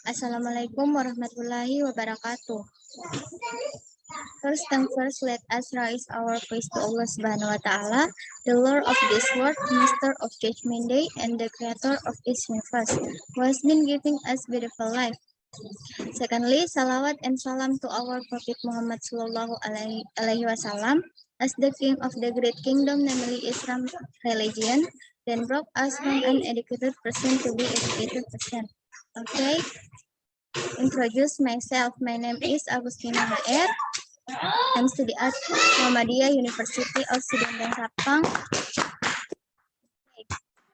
Assalamualaikum warahmatullahi wabarakatuh. First and first, let us raise our praise to Allah Subhanahu wa Ta'ala, the Lord of this world, Master of Judgment Day, and the Creator of this universe, who has been giving us beautiful life. Secondly, salawat and salam to our Prophet Muhammad Sallallahu Alaihi Wasallam as the King of the Great Kingdom, namely Islam religion, then brought us from an educated person to be educated person. Okay, introduce myself. My name is Agustina HR. I'm study at Muhammadiyah University of Sidendang Sapang.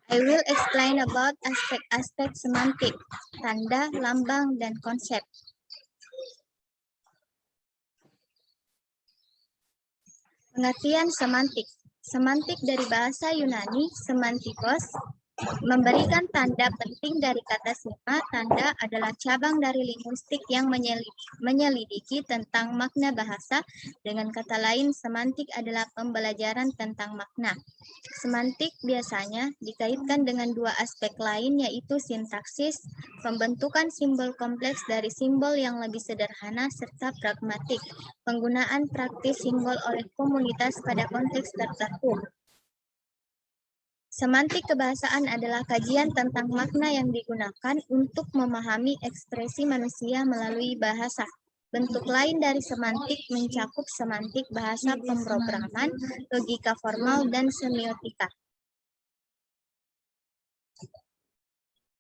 I will explain about aspek-aspek semantik, tanda, lambang, dan konsep. Pengertian semantik. Semantik dari bahasa Yunani, semantikos, memberikan tanda penting dari kata sema. Tanda adalah cabang dari linguistik yang menyelidiki tentang makna bahasa. Dengan kata lain, semantik adalah pembelajaran tentang makna. Semantik biasanya dikaitkan dengan dua aspek lain, yaitu sintaksis, pembentukan simbol kompleks dari simbol yang lebih sederhana, serta pragmatik, penggunaan praktis simbol oleh komunitas pada konteks tertentu. Semantik kebahasaan adalah kajian tentang makna yang digunakan untuk memahami ekspresi manusia melalui bahasa. Bentuk lain dari semantik mencakup semantik bahasa pemrograman, logika formal, dan semiotika.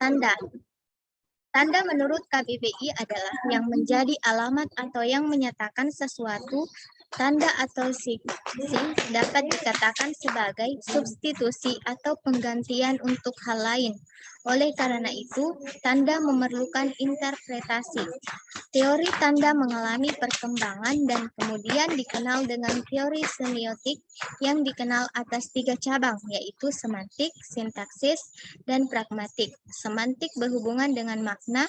Tanda. Tanda menurut KBBI adalah yang menjadi alamat atau yang menyatakan sesuatu. Tanda atau sing dapat dikatakan sebagai substitusi atau penggantian untuk hal lain. Oleh karena itu, tanda memerlukan interpretasi. Teori tanda mengalami perkembangan dan kemudian dikenal dengan teori semiotik yang dikenal atas 3 cabang, yaitu semantik, sintaksis, dan pragmatik. Semantik berhubungan dengan makna,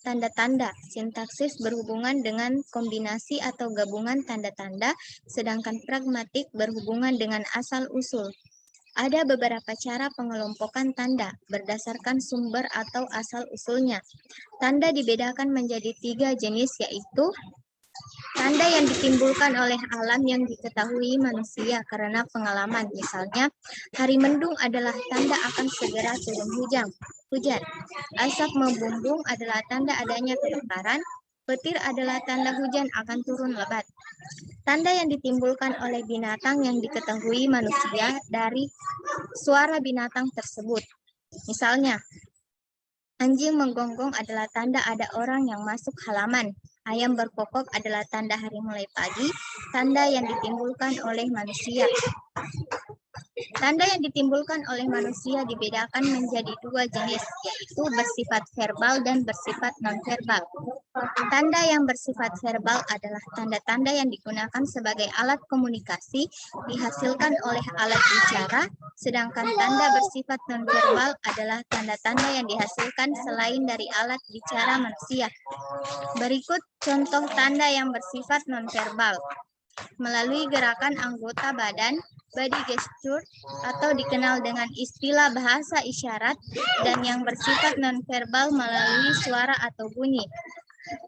tanda-tanda. Sintaksis berhubungan dengan kombinasi atau gabungan tanda-tanda, sedangkan pragmatik berhubungan dengan asal-usul. Ada beberapa cara pengelompokan tanda berdasarkan sumber atau asal-usulnya. Tanda dibedakan menjadi 3 jenis, yaitu tanda yang ditimbulkan oleh alam yang diketahui manusia karena pengalaman. Misalnya, hari mendung adalah tanda akan segera turun hujan. Asap membumbung adalah tanda adanya kebakaran. Petir adalah tanda hujan akan turun lebat. Tanda yang ditimbulkan oleh binatang yang diketahui manusia dari suara binatang tersebut. Misalnya, anjing menggonggong adalah tanda ada orang yang masuk halaman. Ayam berkokok adalah tanda hari mulai pagi, tanda yang ditimbulkan oleh manusia. Tanda yang ditimbulkan oleh manusia dibedakan menjadi 2 jenis, yaitu bersifat verbal dan bersifat non-verbal. Tanda yang bersifat verbal adalah tanda-tanda yang digunakan sebagai alat komunikasi dihasilkan oleh alat bicara, sedangkan tanda bersifat non-verbal adalah tanda-tanda yang dihasilkan selain dari alat bicara manusia. Berikut contoh tanda yang bersifat non-verbal. Melalui gerakan anggota badan, body gesture, atau dikenal dengan istilah bahasa isyarat, dan yang bersifat nonverbal melalui suara atau bunyi.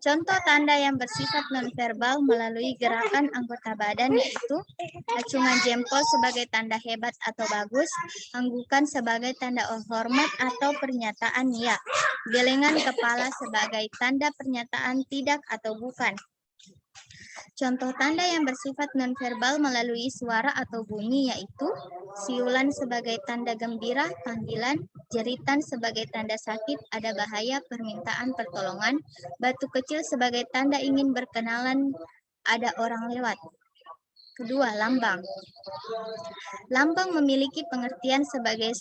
Contoh tanda yang bersifat nonverbal melalui gerakan anggota badan yaitu acungan jempol sebagai tanda hebat atau bagus, anggukan sebagai tanda hormat atau pernyataan ya, gelengan kepala sebagai tanda pernyataan tidak atau bukan. Contoh tanda yang bersifat nonverbal melalui suara atau bunyi yaitu siulan sebagai tanda gembira, panggilan, jeritan sebagai tanda sakit, ada bahaya, permintaan pertolongan, batu kecil sebagai tanda ingin berkenalan, ada orang lewat. Kedua, lambang. Lambang memiliki pengertian sebagai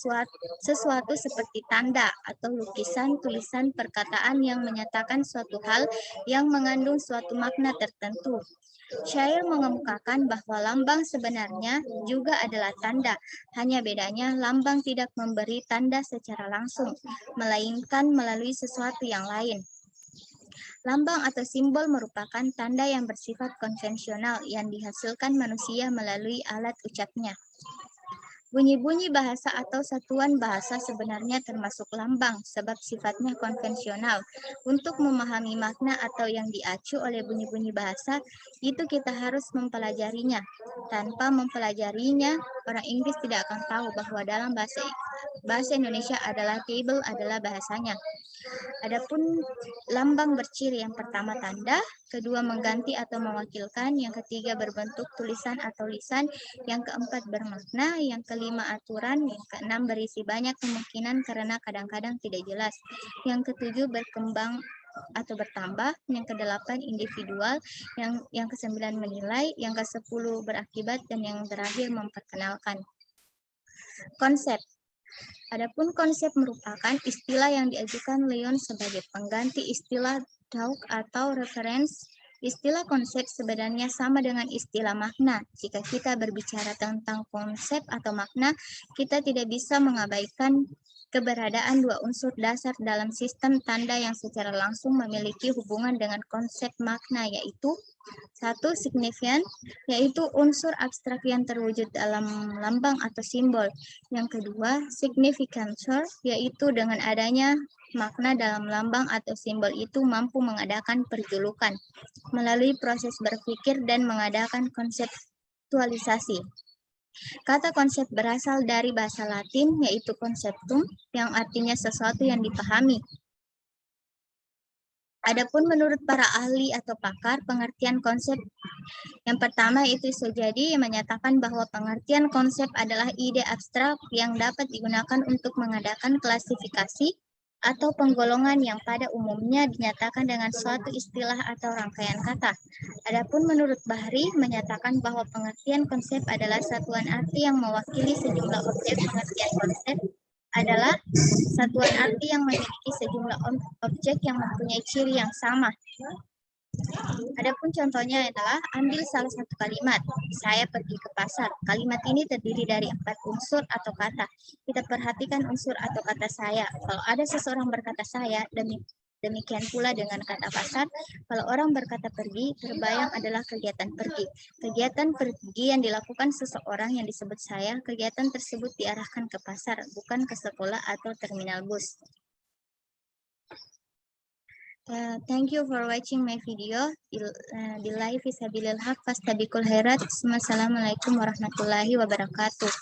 sesuatu seperti tanda atau lukisan, tulisan, perkataan yang menyatakan suatu hal yang mengandung suatu makna tertentu. Syair mengemukakan bahwa lambang sebenarnya juga adalah tanda, hanya bedanya lambang tidak memberi tanda secara langsung, melainkan melalui sesuatu yang lain. Lambang atau simbol merupakan tanda yang bersifat konvensional yang dihasilkan manusia melalui alat ucapnya. Bunyi-bunyi bahasa atau satuan bahasa sebenarnya termasuk lambang sebab sifatnya konvensional. Untuk memahami makna atau yang diacu oleh bunyi-bunyi bahasa, itu kita harus mempelajarinya. Tanpa mempelajarinya, orang Inggris tidak akan tahu bahwa dalam bahasa Indonesia adalah table adalah bahasanya. Adapun lambang berciri, yang pertama tanda, kedua mengganti atau mewakilkan, yang ketiga berbentuk tulisan atau lisan, yang keempat bermakna, yang kelima aturan, yang keenam berisi banyak kemungkinan karena kadang-kadang tidak jelas, yang ketujuh berkembang atau bertambah, yang kedelapan individual, yang kesembilan menilai, yang kesepuluh berakibat, dan yang terakhir memperkenalkan. Konsep. Adapun konsep merupakan istilah yang diajukan Leon sebagai pengganti istilah Dauk atau reference. Istilah konsep sebenarnya sama dengan istilah makna. Jika kita berbicara tentang konsep atau makna, kita tidak bisa mengabaikan keberadaan dua unsur dasar dalam sistem tanda yang secara langsung memiliki hubungan dengan konsep makna, yaitu satu, signifikan, yaitu unsur abstrak yang terwujud dalam lambang atau simbol. Yang kedua, significancer, yaitu dengan adanya makna dalam lambang atau simbol itu mampu mengadakan perjulukan melalui proses berpikir dan mengadakan konseptualisasi. Kata konsep berasal dari bahasa Latin, yaitu conceptum, yang artinya sesuatu yang dipahami. Adapun menurut para ahli atau pakar, pengertian konsep yang pertama itu sejadi menyatakan bahwa pengertian konsep adalah ide abstrak yang dapat digunakan untuk mengadakan klasifikasi atau penggolongan yang pada umumnya dinyatakan dengan suatu istilah atau rangkaian kata. Adapun menurut Bahri menyatakan bahwa pengertian konsep adalah satuan arti yang mewakili sejumlah objek. Pengertian konsep adalah satuan arti yang memiliki sejumlah objek yang mempunyai ciri yang sama. Adapun contohnya adalah ambil salah satu kalimat, saya pergi ke pasar. Kalimat ini terdiri dari 4 unsur atau kata. Kita perhatikan unsur atau kata saya. Kalau ada seseorang berkata saya, demikian pula dengan kata pasar. Kalau orang berkata pergi, terbayang adalah kegiatan pergi. Kegiatan pergi yang dilakukan seseorang yang disebut saya, kegiatan tersebut diarahkan ke pasar, bukan ke sekolah atau terminal bus. Thank you for watching my video. Billahi fisabilillah fastabiqul khairat. Wassalamualaikum warahmatullahi wabarakatuh.